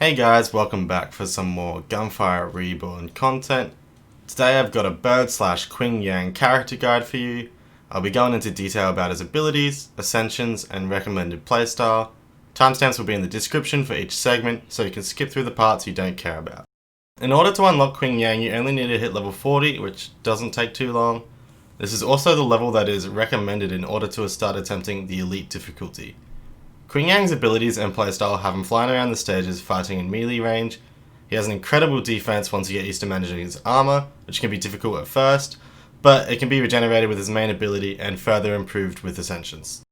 Hey guys, welcome back for some more Gunfire Reborn content. Today I've got a bird/Qing Yan character guide for you. I'll be going into detail about his abilities, ascensions, and recommended playstyle. Timestamps will be in the description for each segment, so you can skip through the parts you don't care about. In order to unlock Qing Yan, you only need to hit level 40, which doesn't take too long. This is also the level that is recommended in order to start attempting the elite difficulty. Qing Yan's abilities and playstyle have him flying around the stages fighting in melee range. He has an incredible defense once you get used to managing his armor, which can be difficult at first, but it can be regenerated with his main ability and further improved with ascensions.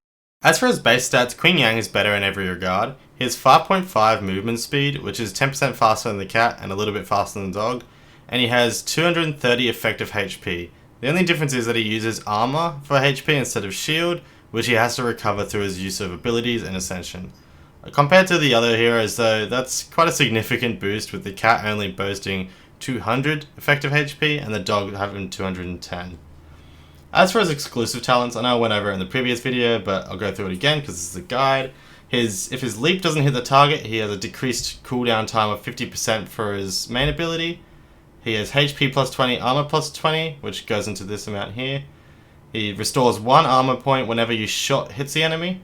As for his base stats, Qing Yan is better in every regard. He has 5.5 movement speed, which is 10% faster than the cat and a little bit faster than the dog, and he has 230 effective HP. The only difference is that he uses armor for HP instead of shield, which he has to recover through his use of abilities and ascension. Compared to the other heroes though, that's quite a significant boost, with the cat only boasting 200 effective HP and the dog having 210. As for his exclusive talents, I know I went over it in the previous video, but I'll go through it again because this is a guide. If his leap doesn't hit the target, he has a decreased cooldown time of 50% for his main ability. He has HP plus 20, armor plus 20, which goes into this amount here. He restores 1 armor point whenever your shot hits the enemy.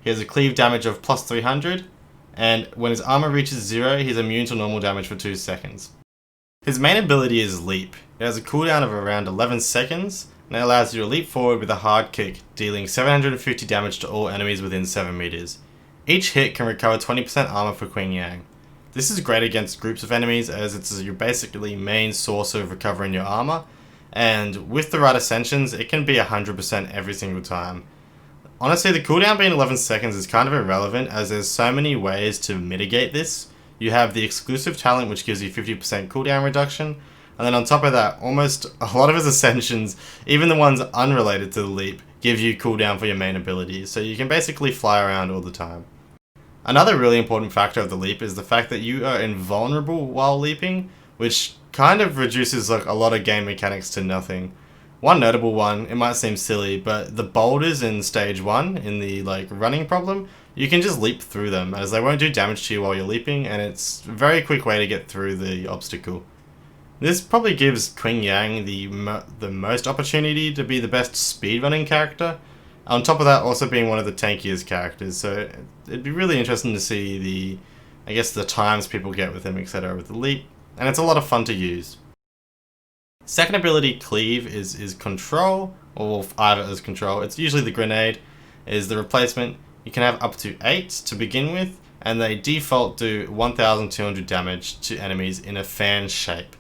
He has a cleave damage of plus 300, and when his armor reaches 0, he's immune to normal damage for 2 seconds. His main ability is Leap. It has a cooldown of around 11 seconds, and it allows you to leap forward with a hard kick, dealing 750 damage to all enemies within 7 meters. Each hit can recover 20% armor for Qing Yan. This is great against groups of enemies, as it's your basically main source of recovering your armor, and with the right ascensions, it can be 100% every single time. Honestly, the cooldown being 11 seconds is kind of irrelevant, as there's so many ways to mitigate this. You have the exclusive talent, which gives you 50% cooldown reduction, and then on top of that, almost a lot of his ascensions, even the ones unrelated to the leap, give you cooldown for your main abilities, so you can basically fly around all the time. Another really important factor of the leap is the fact that you are invulnerable while leaping, which kind of reduces a lot of game mechanics to nothing. One notable one, it might seem silly, but the boulders in stage 1, in the running problem, you can just leap through them, as they won't do damage to you while you're leaping, and it's a very quick way to get through the obstacle. This probably gives Qing Yan the most opportunity to be the best speedrunning character, on top of that also being one of the tankiest characters, so it'd be really interesting to see the times people get with him, etc. with the leap, and it's a lot of fun to use. Second ability, Cleave, is Control, or either as Control. It's usually the grenade, is the replacement. You can have up to 8 to begin with, and they default do 1200 damage to enemies in a fan shape.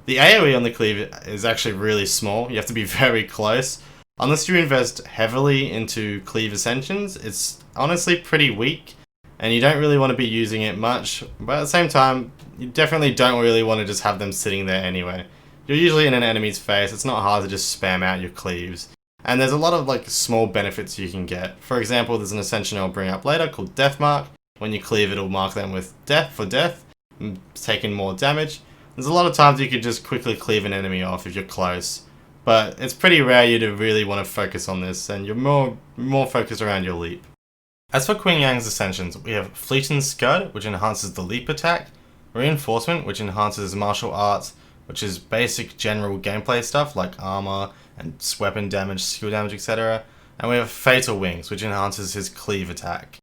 The AoE on the Cleave is actually really small, you have to be very close. Unless you invest heavily into Cleave Ascensions, it's honestly pretty weak, and you don't really want to be using it much, but at the same time, you definitely don't really want to just have them sitting there anyway. You're usually in an enemy's face, it's not hard to just spam out your cleaves. And there's a lot of small benefits you can get. For example, there's an ascension I'll bring up later called Death Mark. When you cleave, it'll mark them with death for death, taking more damage. There's a lot of times you could just quickly cleave an enemy off if you're close. But it's pretty rare you to really want to focus on this, and you're more focused around your leap. As for Qing Yan's ascensions, we have Fleet and Scud, which enhances the leap attack, Reinforcement, which enhances martial arts, which is basic general gameplay stuff like armor and weapon damage, skill damage, etc. And we have Fatal Wings, which enhances his cleave attack.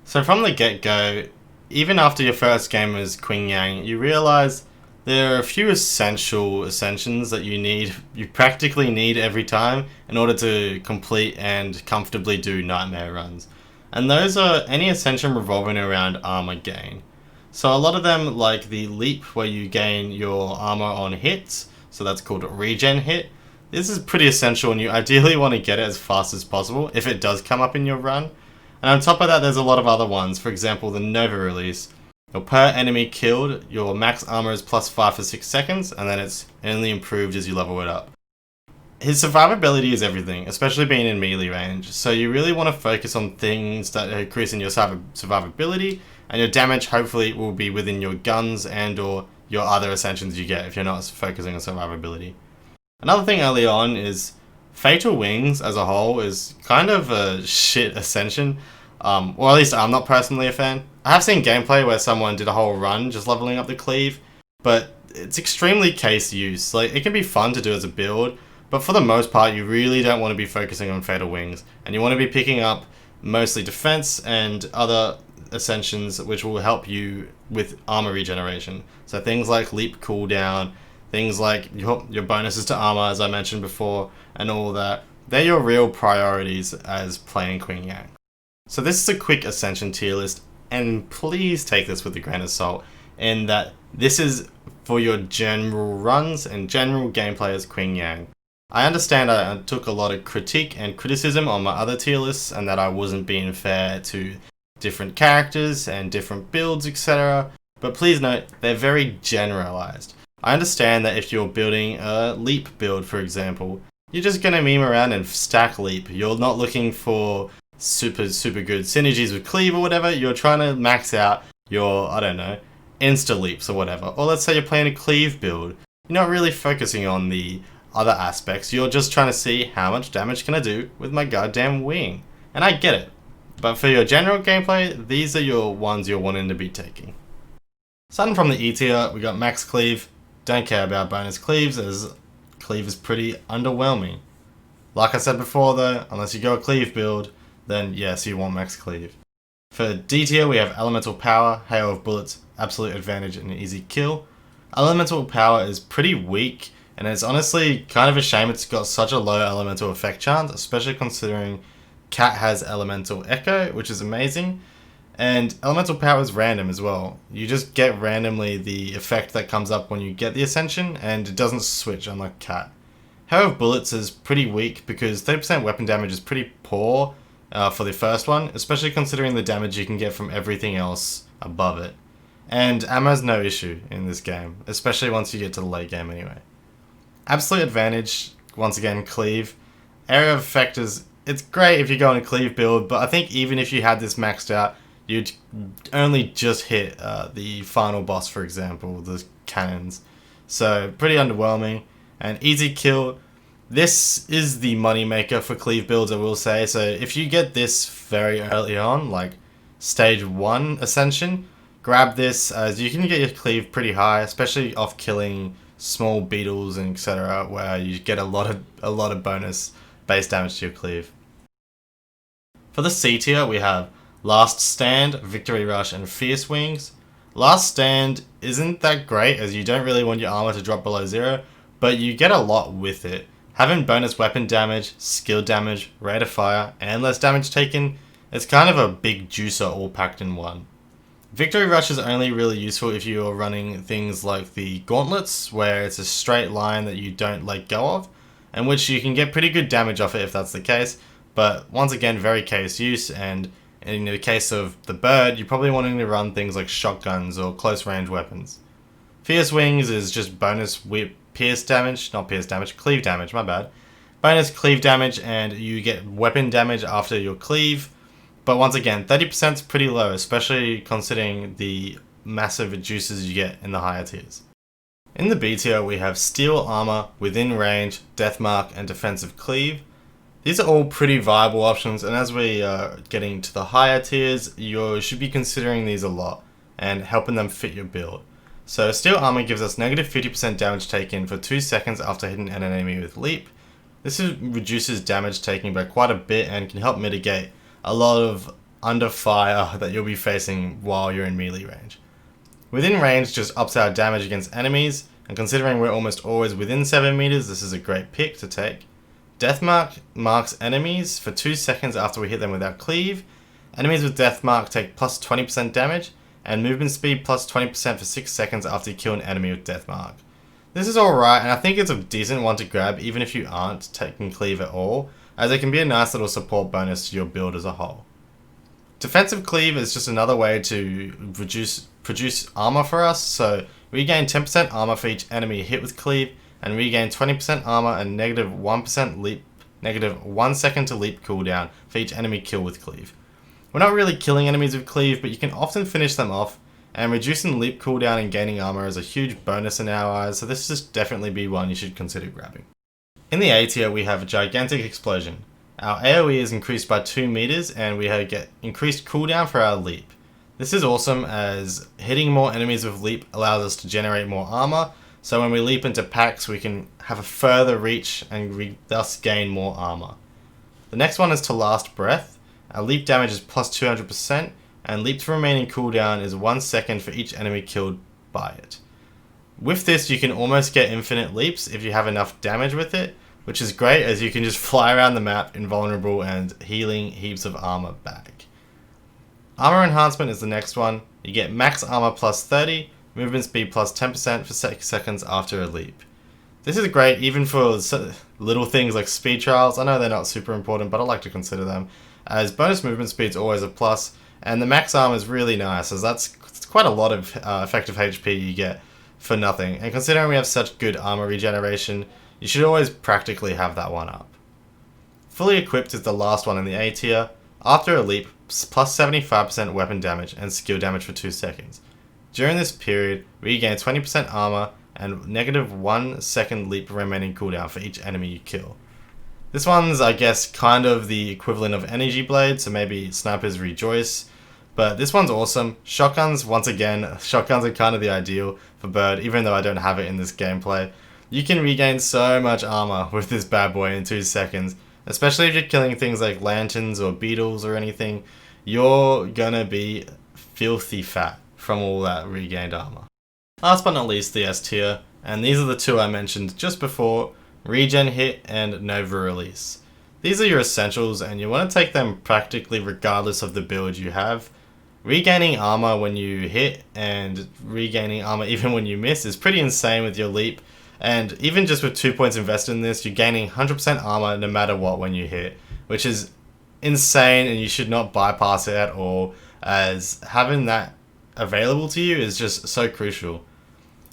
So from the get-go, even after your first game as Qing Yan, you realize there are a few essential ascensions that you practically need every time in order to complete and comfortably do nightmare runs. And those are any ascension revolving around armor gain. So a lot of them, like the leap where you gain your armor on hits, so that's called regen hit. This is pretty essential, and you ideally want to get it as fast as possible if it does come up in your run. And on top of that, there's a lot of other ones. For example, the Nova release. Per enemy killed, your max armor is plus 5 for 6 seconds, and then it's only improved as you level it up. His survivability is everything, especially being in melee range, so you really want to focus on things that are increasing your survivability, and your damage hopefully will be within your guns and or your other ascensions you get if you're not focusing on survivability. Another thing early on is Fatal Wings as a whole is kind of a shit ascension, or at least I'm not personally a fan. I have seen gameplay where someone did a whole run just leveling up the cleave, but it's extremely case use. Like, it can be fun to do as a build, but for the most part, you really don't want to be focusing on Fatal Wings, and you want to be picking up mostly defense and other ascensions which will help you with armor regeneration. So things like leap cooldown, things like your bonuses to armor, as I mentioned before, and all that. They're your real priorities as playing Qing Yan. So this is a quick Ascension tier list, and please take this with a grain of salt, in that this is for your general runs and general gameplay as Qing Yan. I understand I took a lot of critique and criticism on my other tier lists, and that I wasn't being fair to different characters and different builds, etc. But please note, they're very generalized. I understand that if you're building a leap build, for example, you're just going to meme around and stack leap. You're not looking for super good synergies with cleave or whatever. You're trying to max out your, I don't know, insta leaps or whatever. Or let's say you're playing a cleave build. You're not really focusing on the other aspects. You're just trying to see how much damage can I do with my goddamn wing. And I get it. But for your general gameplay, these are your ones you're wanting to be taking. Starting from the E tier, we got max cleave. Don't care about bonus cleaves, as cleave is pretty underwhelming. Like I said before though, unless you go a cleave build, then yes, you want max cleave. For D tier, we have elemental power, hail of bullets, absolute advantage, and easy kill. Elemental power is pretty weak, and it's honestly kind of a shame it's got such a low elemental effect chance, especially considering Cat has elemental echo, which is amazing. And elemental power is random as well. You just get randomly the effect that comes up when you get the Ascension, and it doesn't switch unlike Cat. Hail of bullets is pretty weak because 30% weapon damage is pretty poor for the first one, especially considering the damage you can get from everything else above it. And ammo's no issue in this game, especially once you get to the late game anyway. Absolute advantage, once again, cleave. Area of effect is, it's great if you go on a cleave build, but I think even if you had this maxed out, you'd only just hit the final boss, for example, the cannons. So pretty underwhelming. And easy kill, this is the moneymaker for cleave builds, I will say. So if you get this very early on, like stage 1 Ascension, grab this, as you can get your cleave pretty high, especially off killing small beetles and etc., where you get a lot of bonus base damage to your cleave. For the C tier, we have Last Stand, Victory Rush, and Fierce Wings. Last Stand isn't that great, as you don't really want your armor to drop below 0, but you get a lot with it. Having bonus weapon damage, skill damage, rate of fire, and less damage taken, it's kind of a big juicer all packed in one. Victory Rush is only really useful if you're running things like the Gauntlets, where it's a straight line that you don't let go of, and which you can get pretty good damage off it if that's the case, but once again, very case use, and in the case of the bird, you're probably wanting to run things like shotguns or close range weapons. Fierce Wings is just bonus cleave damage, my bad. Bonus cleave damage, and you get weapon damage after your cleave. But once again, 30% is pretty low, especially considering the massive juices you get in the higher tiers. In the B tier, we have Steel Armor, Within Range, Deathmark, and Defensive Cleave. These are all pretty viable options, and as we are getting to the higher tiers, you should be considering these a lot and helping them fit your build. So Steel Armor gives us negative 50% damage taken for 2 seconds after hitting an enemy with Leap. This reduces damage taken by quite a bit and can help mitigate a lot of under fire that you'll be facing while you're in melee range. Within Range just ups our damage against enemies, and considering we're almost always within 7 meters, this is a great pick to take. Deathmark marks enemies for 2 seconds after we hit them with our cleave. Enemies with Deathmark take plus 20% damage, and movement speed plus 20% for 6 seconds after you kill an enemy with Deathmark. This is alright, and I think it's a decent one to grab even if you aren't taking cleave at all, as it can be a nice little support bonus to your build as a whole. Defensive Cleave is just another way to produce armor for us, so regain 10% armor for each enemy hit with cleave, and regain 20% armor and negative 1 second to leap cooldown for each enemy kill with cleave. We're not really killing enemies with cleave, but you can often finish them off, and reducing leap cooldown and gaining armor is a huge bonus in our eyes, so this should definitely be one you should consider grabbing. In the A tier, we have a Gigantic Explosion. Our AoE is increased by 2 meters, and we get increased cooldown for our leap. This is awesome as hitting more enemies with leap allows us to generate more armor, so when we leap into packs we can have a further reach and we thus gain more armor. The next one is to Last Breath. Our leap damage is plus 200%, and leap's remaining cooldown is 1 second for each enemy killed by it. With this you can almost get infinite leaps if you have enough damage with it, which is great as you can just fly around the map invulnerable and healing heaps of armor back. Armor Enhancement is the next one. You get max armor plus 30, movement speed plus 10% for 6 seconds after a leap. This is great even for little things like speed trials. I know they're not super important, but I like to consider them, as bonus movement speed is always a plus, and the max armor is really nice as that's quite a lot of effective HP you get for nothing, and considering we have such good armor regeneration, you should always practically have that one up. Fully Equipped is the last one in the A tier. After a leap, plus 75% weapon damage and skill damage for 2 seconds. During this period, we gain 20% armor and negative 1 second leap remaining cooldown for each enemy you kill. This one's, I guess, kind of the equivalent of Energy Blade, so maybe Snipers Rejoice. But this one's awesome. Shotguns, once again, shotguns are kind of the ideal for Bird, even though I don't have it in this gameplay. You can regain so much armor with this bad boy in 2 seconds, especially if you're killing things like lanterns or beetles or anything. You're gonna be filthy fat from all that regained armor. Last but not least, the S tier, and these are the two I mentioned just before, Regen Hit and Nova Release. These are your essentials and you want to take them practically regardless of the build you have. Regaining armor when you hit and regaining armor even when you miss is pretty insane with your leap, and even just with 2 points invested in this, you're gaining 100% armor no matter what when you hit, which is insane and you should not bypass it at all, as having that available to you is just so crucial.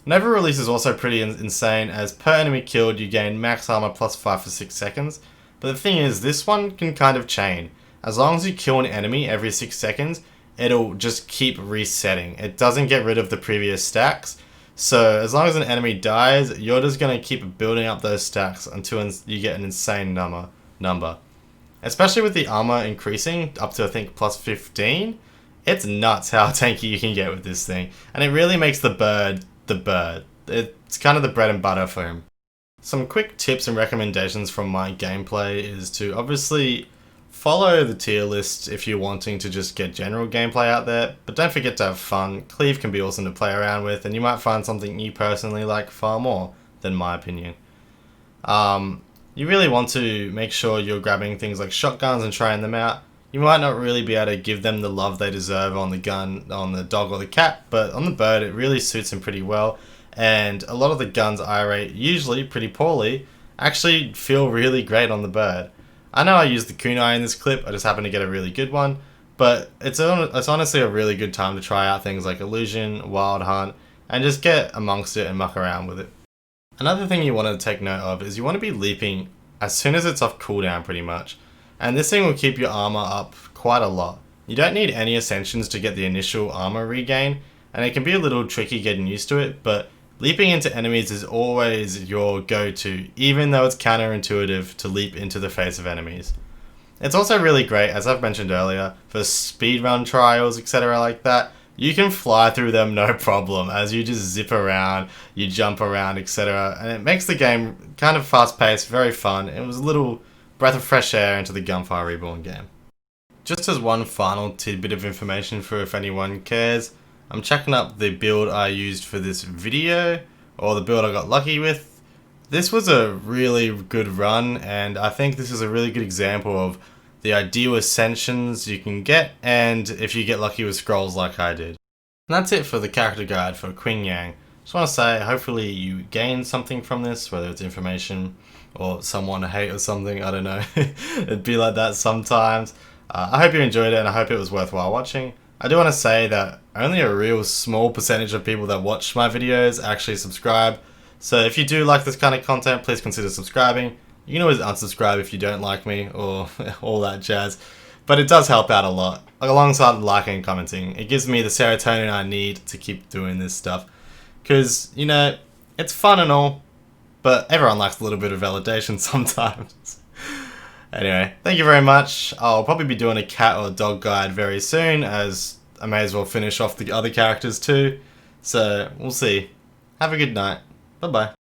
Nova Release is also pretty insane, as per enemy killed you gain max armor plus 5 for 6 seconds, but the thing is this one can kind of chain. As long as you kill an enemy every 6 seconds, it'll just keep resetting. It doesn't get rid of the previous stacks, so as long as an enemy dies, you're just going to keep building up those stacks until you get an insane number. Especially with the armor increasing up to I think plus 15, it's nuts how tanky you can get with this thing, and it really makes the bird the bird. It's kind of the bread and butter for him. Some quick tips and recommendations from my gameplay is to obviously follow the tier list if you're wanting to just get general gameplay out there, but don't forget to have fun. Cleave can be awesome to play around with, and you might find something you personally like far more than my opinion. You really want to make sure you're grabbing things like shotguns and trying them out. You might not really be able to give them the love they deserve on the gun, on the dog or the cat, but on the bird it really suits him pretty well, and a lot of the guns I rate, usually pretty poorly, actually feel really great on the bird. I know I used the kunai in this clip, I just happened to get a really good one, but it's honestly a really good time to try out things like Illusion, Wild Hunt, and just get amongst it and muck around with it. Another thing you want to take note of is you want to be leaping as soon as it's off cooldown pretty much, and this thing will keep your armor up quite a lot. You don't need any Ascensions to get the initial armor regain, and it can be a little tricky getting used to it, but leaping into enemies is always your go-to, even though it's counterintuitive to leap into the face of enemies. It's also really great, as I've mentioned earlier, for speedrun trials, etc. like that. You can fly through them no problem, as you just zip around, you jump around, etc. And it makes the game kind of fast-paced, very fun. It was a little breath of fresh air into the Gunfire Reborn game. Just as one final tidbit of information for if anyone cares, I'm checking up the build I used for this video, or the build I got lucky with. This was a really good run, and I think this is a really good example of the ideal Ascensions you can get, and if you get lucky with scrolls like I did. And that's it for the character guide for Qing Yan. Just want to say, hopefully you gained something from this, whether it's information or someone to hate or something, I don't know. It'd be like that sometimes. I hope you enjoyed it, and I hope it was worthwhile watching. I do want to say that only a real small percentage of people that watch my videos actually subscribe, so if you do like this kind of content, please consider subscribing. You can always unsubscribe if you don't like me, or all that jazz, but it does help out a lot, alongside liking and commenting. It gives me the serotonin I need to keep doing this stuff, because, you know, it's fun and all, but everyone likes a little bit of validation sometimes. Anyway, thank you very much. I'll probably be doing a cat or dog guide very soon, as I may as well finish off the other characters too. So we'll see. Have a good night. Bye bye.